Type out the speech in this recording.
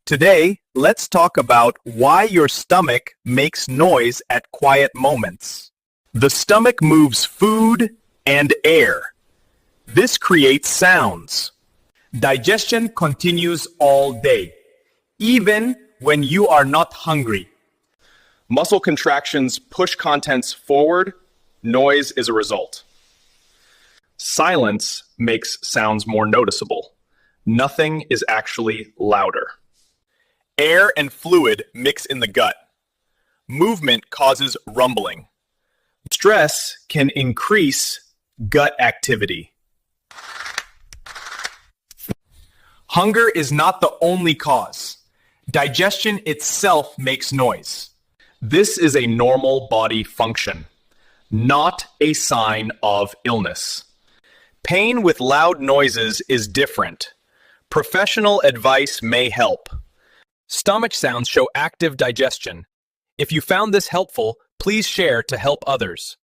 Today, let's talk about why your stomach makes noise at quiet moments. The stomach moves food and air. This creates sounds. Digestion continues all day, even when you are not hungry. Muscle contractions push contents forward. Noise is a result. Silence makes sounds more noticeable. Nothing is actually louder. Air and fluid mix in the gut. Movement causes rumbling. Stress can increase gut activity. Hunger is not the only cause. Digestion itself makes noise. This is a normal body function, not a sign of illness. Pain with loud noises is different. Professional advice may help. Stomach sounds show active digestion. If you found this helpful, please share to help others.